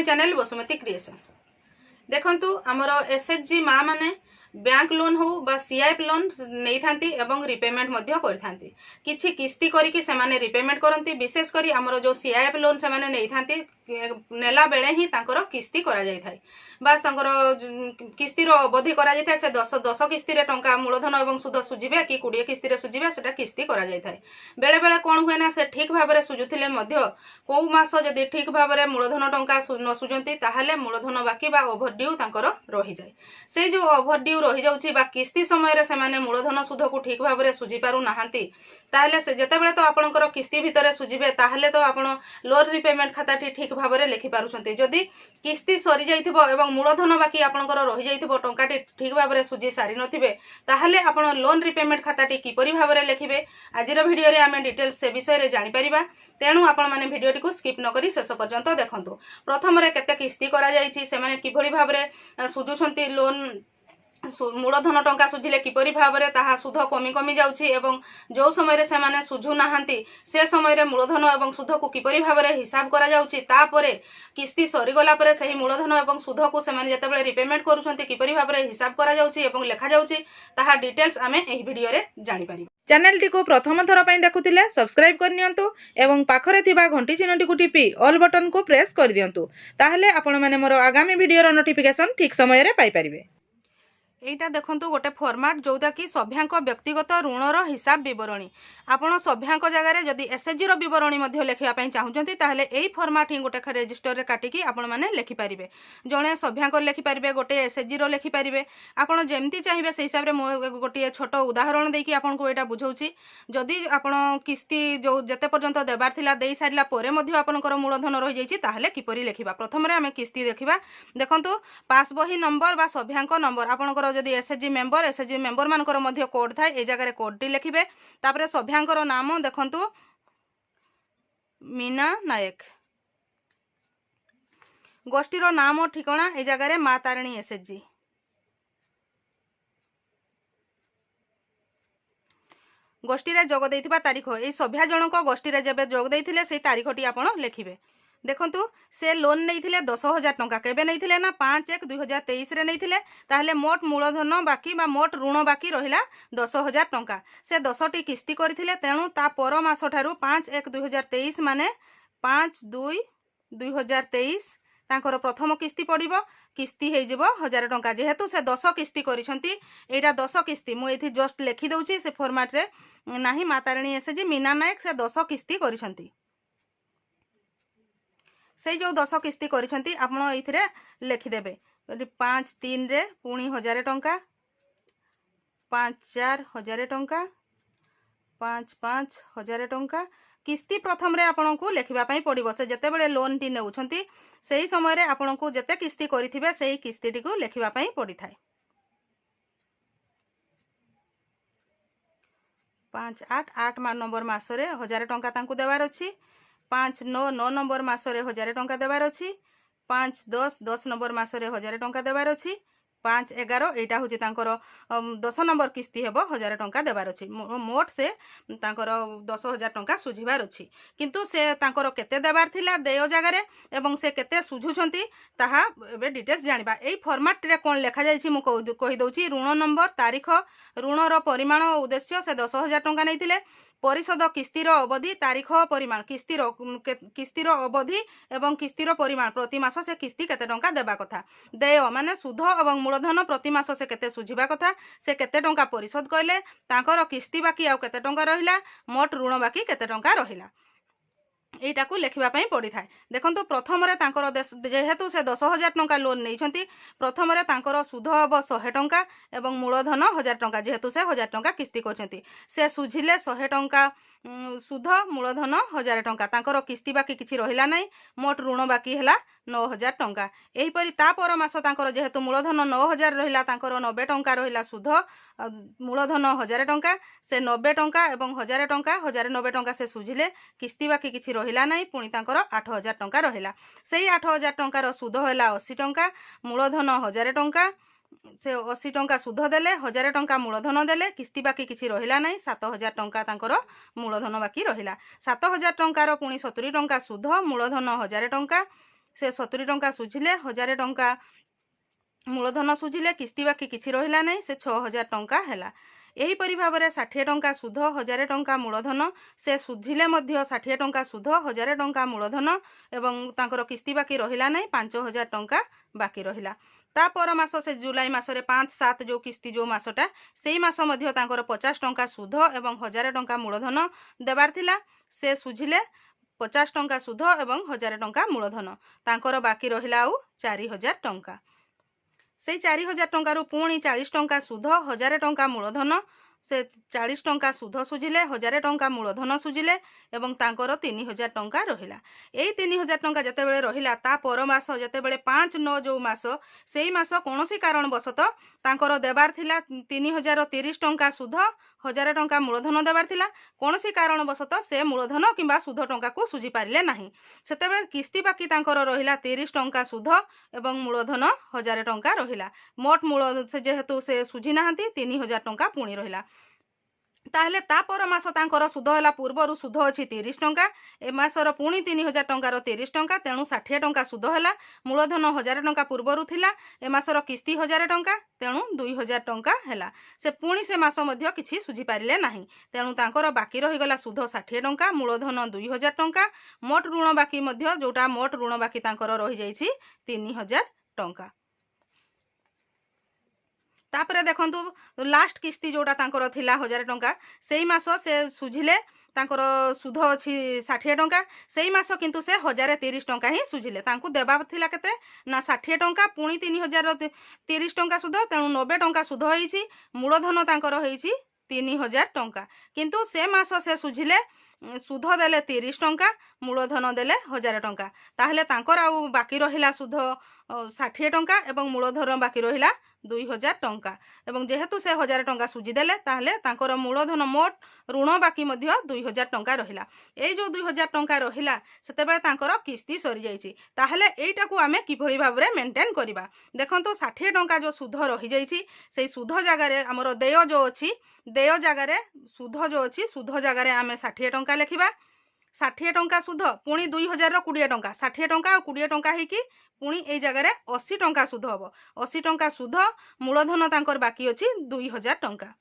My channel Basumati creation. देखंतु आमर SHG माँ माने बैंक लोन हो बा सीआईएफ लोन नहीं थांती एवं रिपेमेंट मध्य करथांती किछि किस्ती करिकि सेमाने रिपेमेंट करंती। विशेष करी आमर जो सीआईएफ लोन सेमाने नहीं थांती नेला बेले ही तांकर किस्ती करा जाय थाय बा तांकर किस्ती रो अवधि करा जाय थाय। से 10 किस्ती रे टंका मूलधन एवं सुध सुझिबे कि 20 किस्ती रे सुझिबे सेटा किस्ती करा जाय थाय। बेले बेले कोन हुए ना से ठीक भाबरे सुजुथिले मध्य को मास जदि ठीक भाबरे मूलधन टंका न सुझंती ताहाले मूलधन बाकी बा ओवरड्यू तांकर रही जाय। से जो ओवरड्यू रही जाउची बा किस्ती समय रे सेमाने मूलधन सुध को ठीक भाबरे सुझि पारु नाहांती ताहाले से जेतेबेले तो आपनकर किस्ती भितरे सुझिबे ताहाले तो आपण लोन रिपेमेंट खाताटी ठीक भाबरे लिखि पारुछंती। जदि किस्ती सरी जाइथिबो एवं मूलधन बाकी आपनकर रही जाइथिबो टंकाटी ठीक भाबरे सुझि सारी नथिबे ताहाले आपण लोन रिपेमेंट खाताटी किपरि भाबरे लिखिबे आजिर भिडियो रे आमे डिटेल्स से विषय रे जानि परिबा। तेणु आपण माने भिडियोटी को स्किप न करी शेष पर्यंत देखंतु। प्रथम रे केते किस्ती करा जाइछि सेमाने किभଳି भाबरे सुझुछंती लोन मूलधन टंका सुझिले किपरि भाबरे ताहा सुध कमी कमी जाउछि एवं जो समय रे सेमाने सुझु नाहांती से समय रे मूलधन एवं सुध को किपरि भाबरे हिसाब करा जाउछि। तापरे किस्ती सरी गला परे सही मूलधन एवं सुध को सेमाने जेतेबेले रिपेमेंट करूछंती किपरि भाबरे हिसाब करा जाउछि एवं लेखा जाउछि ताहा डिटेल्स आमे एही भिडियो रे जानि परिबा। चैनल टी को प्रथम थर पई देखुथिले सब्सक्राइब कर नियंतु एवं पाखरे थिबा घंटी चिन्हटी को टिपि ऑल बटन को प्रेस कर दियंतु ताहले आपण माने मोर आगामी भिडियो रो नोटिफिकेशन ठीक समय रे पाई परिबे। एटा देखंतु गोटे फॉर्मेट जोटा कि सभ्यांक व्यक्तिगत ऋणर हिसाब विवरणी आपण सभ्यांक जगह रे जदि एसएचजी रो विवरणी मध्ये लेखिया पई चाहुचंती ताहले एई फॉर्मेट ही गोटे रजिस्टर रे काटिकी आपण माने लेखि परिबे। जणे सभ्यांक लेखि परिबे गोटे एसएचजी रो लेखि परिबे आपण जेमती चाहिबे से हिसाब रे मो गोटे छोट उदाहरण देकी आपण को एटा बुझौची। जदि आपण किस्ती जो जते पर्यंत देबार थिला देई सारिला परे मध्ये आपनकर मूलधन रहि जाईची ताहले किपरि लेखिबा। प्रथम रे हमें किस्ती देखिबा। देखंतु पास बही नंबर बा सभ्यांक नंबर आपनकर जदि एसएचजी मेंबर मानकर मध्य कोड थाए ए जगह कोड टी लिखिबे। तापरे सभ्यांकर नाम देखंतु मीना नायक गोष्ठीर नाम ठिकाना ए जगह रे माँ तारिणी एसएचजी गोष्ठी रे जोग देइथिबा तारीख ए सभ्या जनक गोष्ठी रे जेबे जोग देइथिले सेई तारीखटी आपण लेखिबे। देखंतु से लोन नैथिले 10,000 टंका केबे नैथिले ना 5/1/2023 रे नैथिले ताहले मोट मूलधन बाकी बा मोट ऋण बाकी रहिला 10,000 टंका। से 10टी किस्ती करथिले तेणु ता पर मास ठारू 5/1/2023 माने 5/2/2023 तांकर प्रथम किस्ती पड़िबो। किस्ती हे जिवो 1000 टंका जेहेतु से 10 किस्ती करिसंती एटा 10 किस्ती मु एथि जस्ट लेखि दउची से फॉर्मेट रे नाही माँ तारिणी एसएचजी मीना नायक से 10 किस्ती करिसंती से जो 10 किस्ती करिसंती आपण एथिरे लेखि देबे। 5/3 रे पुणी 1000 टंका 5/4 1000 टंका 5/5 1000 टंका किस्ती प्रथम रे आपण को लेखिबा पई पड़िबो। से जते बेले लोन टी नेउछंती सेही समय रे आपण को जते किस्ती करिथिबे सेही किस्ती टी को लेखिबा पई पड़ी थाए। 5/8 नंबर मास रे 1000 टंका तांकु देवार अछि। 5/9 नंबर मास रे 1000 टंका देवार अछि। 5/10 नंबर मास रे 1000 टंका देवार अछि। 5/11 एटा होची तांकर 10 नंबर किस्ती हेबो 1000 टंका देवार अछि। मोट से तांकर 10,000 टंका सुझिबार अछि। किंतु से तांकर केते देवार थिला देयो जगह रे एवं से केते सुझुछंती ताहा एबे डिटेल्स जानिबा। एई फॉर्मेट रे कोन लेखा जायछि मु कहि दउछि। ऋण नंबर तारीख ऋणर परिमाण और उद्देश्य से 10,000 टंका नैथिले परिशोध किस्तीर अवधि तारीख परिमाण किस्तीर अवधि एवं किस्तीर परिमाण प्रति मास से किस्ती केते टंका देबा कथा देय माने सुध एवं मूलधन प्रति मास से केते सुझिबा कथा से केते टंका परिशोध कइले तांकर किस्ती बाकी आ केते टंका रहिला मोट ऋण बाकी केते टंका रहिला एटा को लेखिबा पई पड़ी थाए। देखंतु प्रथम रे तांकर जेहेतु से 10,000 टंका लोन नैछंती प्रथम रे तांकर सुध हबो 100 टंका एवं मूलधन 1000 टंका जेहेतु से 1000 टंका किस्ती करछंती से सुझिले 100 टंका सुध मूलधन 1000 टंका तांकर किस्ती बाकी किछि रहिला नै मोट ऋण बाकी हैला 9,000 टंका। एही परि ता पर मास तांकर जेहेतु मूलधन 9,000 रहिला तांकर 90 टंका रहिला सुध मूलधन 1000 टंका से 90 टंका एवं 1000 टंका 1090 टंका से सुझिले किस्ती बाकी किछि रहिला नै पुणी तांकर 8,000 टंका रहिला। सेही 8,000 टंकार सुध हैला 80 टंका मूलधन 1000 टंका से 80 टंका सुध देले 1000 टंका मूलधन देले किस्ती बाकी किछि रहिला नै 7,000 टंका तांकर मूलधन बाकी रहिला। 7,000 टंकार पुणी 70 टंका सुध मूलधन 1000 टंका से 70 टंका सुझिले 1000 टंका मूलधन सुझिले किस्ती बाकी किछि रहिला नै से 6000 टंका हैला। एहीपरि भाବରେ 60 टंका सुध 1000 टंका मूलधन से सुझिले मध्य 60 टंका सुध 1000 टंका मूलधन एवं तांकर किस्ती बाकी रहिला नै 5000 टंका बाकी रहिला। ता पर मास से जुलाई मासरे 5-7 जो किस्ती जो मासटा सेई मास मध्य तांकर 50 टंका सुध एवं 1000 टंका मूलधन देबार थिला से सुझिले 50 टंका सुध एवं 1000 टंका मूलधन तांकर बाकी रहिला आउ 4000 टंका। से 4000 टंका पुणी 40 टंका सुध 1000 टंका मूलधन से 40 टंका सुध सुझिले 1000 टंका मूलधन सुझिले एवं तांकर 3000 टंका रहिला। एई 3000 टंका जतेबेले रहिला ता पर मास जतेबेले 5-9 जो मास सेई मास कोनोसी कारण बसत तांकर देबार थिला 3030 टंका सुध 1000 टंका मूलधन देबार थिला कोनोसी कारण बसत से मूलधन किंबा सुध टंका को सुझी पारिले नाही। सेतेबेले किस्ती बाकी तांकर रहिला 30 टंका सुध एवं मूलधन 1000 टंका रहिला। मोट मूल से जेहेतु से सुझी नाहंती 3000 टंका पुणी रहिला। ताहले ता पर मास तांकर सुध होला पूर्वरु सुध अछि 30 टंका ए मासर पुणी 3000 टंकार 30 टंका तेणु 60 टंका सुध होला मूलधन 1000 टंका पूर्वरु थिला ए मासर किस्ती 1000 टंका तेणु 2000 टंका हैला। से पुणी से मास मध्य किछि सुझी पारिले नाही तेणु तांकर बाकी रहि गला सुध 60 टंका मूलधन 2000 टंका मोट ऋण बाकी मध्य जोटा मोट ऋण बाकी तांकर रहि जाइछि 3000 टंका। तापरे देखंतु लास्ट किस्ती जोटा तांकर थिला 1000 टंका सेई मास से सुझिले तांकर सुध अछि 60 टंका सेई मास किंतु से 1030 टंका ही सुझिले तांकु देबा थिला केते ना 60 टंका पुणी 3030 टंका सुध तेणु 90 टंका सुध होईछि मूलधन तांकर होईछि 3000 टंका किंतु से मास से सुझिले सुध देले 30 टंका मूलधन देले 1000 टंका ताहले तांकर आउ बाकी रहिला सुध 60 टंका एवं मूलधन बाकी रहिला 2000 टंका एवं जेहेतु से 1000 टंका सुझी देले ताहले तांकर मूलधन मोट ऋण बाकी मध्य 2000 टंका रहिला। ए जो 2000 टंका रहिला सेतेबे तांकर किस्ती सरी जाईछि ताहले एइटा को आमे किभଳି भाबरे मेंटेन करिबा। देखंतु 60 टंका जो सुध रहि जाईछि सेई सुध जागा रे हमरो देय जो अछि देय जागा रे सुध जो अछि सुध जागा रे आमे 60 टंका लेखिबा 60 टंका सुध पुणी 2000 20 टंका 60 टंका और 20 टंका ही कि पुणी ए जगह 80 टंका सुध हबो 80 टंका सुध मूलधन तांकर बाकी अछि 2000 टंका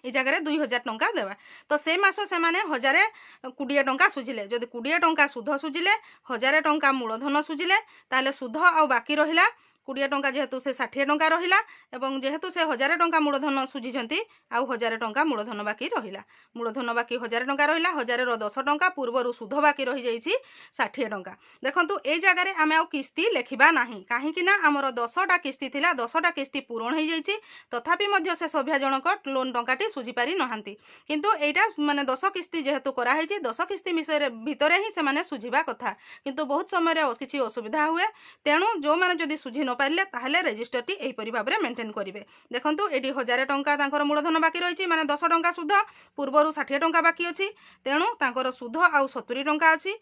ए जगह 2000 टंका देवा तो से मास से माने 1020 टंका सुझिले जदि 20 टंका सुध सुझिले 1000 टंका मूलधन सुझिले ताले सुध आ बाकी रहिला 20 टंका जेहेतु से 60 टंका रहिला एवं जेहेतु से 1000 टंका मूलधन सुझिछंती आ 1000 टंका मूलधन बाकी रहिला मूलधन बाकी 1000 टंका रहिला 1000 रो 10 टंका पूर्वरु सुध बाकी रहि जाईछि 60 टंका। देखंतु ए जगह रे आमे आ किस्ती लेखिबा नाही काहे कि ना हमर 10टा किस्ती थिला 10टा किस्ती पूर्ण हो जाईछि तथापि मध्य से सभ्या जनक लोन टंकाटी सुझी पारि नहांती किंतु एटा माने 10 किस्ती जेहेतु करा हैछि 10 किस्ती मिसरे भितरे ही से माने सुझिबा कथा किंतु बहुत समय रे किछि असुविधा हुए तेणु जो माने जदि सुझी न पाइले ताहले रजिस्टर टी एही परि भाबरे मेंटेन करिवे। देखंतु एडी 1000 टंका तांकर मूलधन बाकी रहिछि माने 10 टंका सुध पूर्वरु 60 टंका बाकी अछि तेणु तांकर सुध आ 70 टंका अछि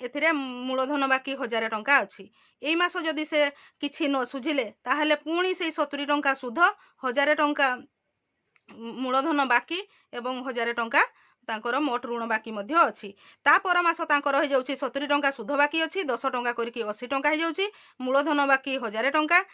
एथिरे मूलधन बाकी 1000 टंका अछि। एई मास जदि से किछि न सुझिले ताहले पुणी से 70 टंका सुध 1000 टंका मूलधन बाकी एवं 1000 टंका तांकर मोट ऋण बाकी मध्य अछि ता पर मास तांकर रहि जाउछि 70 टंका सुध बाकी अछि 10 टंका करिकि 80 टंका हो जाउछि मूलधन बाकी 1000 टंका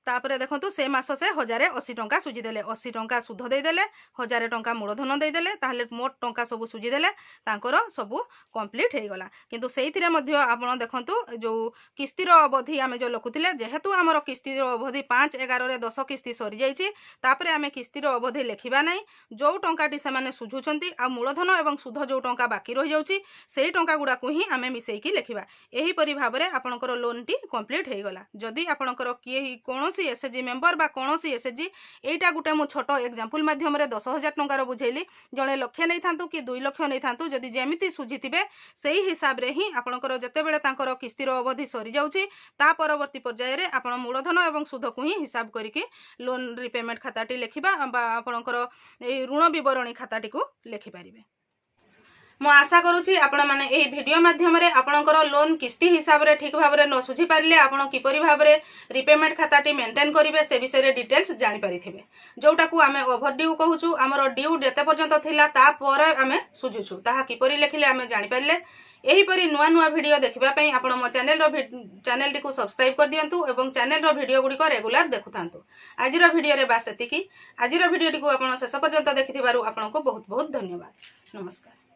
तापरे देखंतु से मास से 1080 टंका सुझी देले 80 टंका सुध दे देले 1000 टंका मूलधन दे देले ताहले मोट टंका सब सुझी देले तांकर सब कंप्लीट हे गला किंतु सेइथिरे मध्य आपण देखंतु जो किस्तीर अवधि आमे जो लखुतिले जेहेतु हमर किस्तीर अवधि 5-11 रे 10 किस्ती सरी जाईछि तापरे आमे किस्तीर अवधि लेखिबा नै जो टंकाटी से माने सुझुचंती आ मूलधन एवं सुध जो टंका बाकी रहि जाउछि सेही टंका गुडा को ही आमे मिसेइकी लेखिबा एही परि भाबरे आपणकर लोन टी कंप्लीट हे गला। जदि आपणकर किए कोन एसएचजी मेंबर बा कोनोसी एसएचजी एटा गुटे मु छोट एग्जांपल माध्यम रे 10,000 टंकार बुझेली जणे लक्ष नै थांतु कि 2 लाख नै थांतु जदि जेमिति सुझितिबे सेही हिसाब रे ही आपणकर जते बेले तांकर किस्तीर अवधि सरी जाउछि ता परवर्ती पर्याय रे आपण मूलधन एवं सुध को ही हिसाब करिके लोन रिपेमेंट खाताटी लेखिबा बा आपणकर ए ऋण विवरणी खाताटी को लेखि पारिबे। ମୁଁ ଆଶା କରୁଛି ଆପଣମାନେ ଏହି ଭିଡ଼ିଓ ମାଧ୍ୟମରେ ଆପଣଙ୍କର ଲୋନ୍ କିସ୍ତି ହିସାବରେ ଠିକ୍ ଭାବରେ ନ ସୁଝି ପାରିଲେ ଆପଣ କିପରି ଭାବରେ ରିପେମେଣ୍ଟ ଖାତାଟି ମେଣ୍ଟେନ୍ କରିବେ ସେ ବିଷୟରେ ଡିଟେଲ୍ସ ଜାଣିପାରିଥିବେ। ଯେଉଁଟାକୁ ଆମେ ଓଭରଡ୍ୟୁ କହୁଛୁ, ଆମର ଡ୍ୟୁ ଯେତେ ପର୍ଯ୍ୟନ୍ତ ଥିଲା ତାପରେ ଆମେ ସୁଝୁଛୁ, ତାହା କିପରି ଲେଖିଲେ ଆମେ ଜାଣିପାରିଲେ। ଏହିପରି ନୂଆ ନୂଆ ଭିଡ଼ିଓ ଦେଖିବା ପାଇଁ ଆପଣ ମୋ ଚ୍ୟାନେଲଟିକୁ ସବସ୍କ୍ରାଇବ୍ କରିଦିଅନ୍ତୁ ଏବଂ ଚ୍ୟାନେଲର ଭିଡ଼ିଓ ଗୁଡ଼ିକ ରେଗୁଲାର ଦେଖୁଥାନ୍ତୁ। ଆଜିର ଭିଡ଼ିଓରେ ବାସ୍ ଏତିକି। ଆଜିର ଭିଡ଼ିଓଟିକୁ ଆପଣ ଶେଷ ପର୍ଯ୍ୟନ୍ତ ଦେଖିଥିବାରୁ ଆପଣଙ୍କୁ ବହୁତ ବହୁତ ଧନ୍ୟବାଦ। ନମସ୍କାର।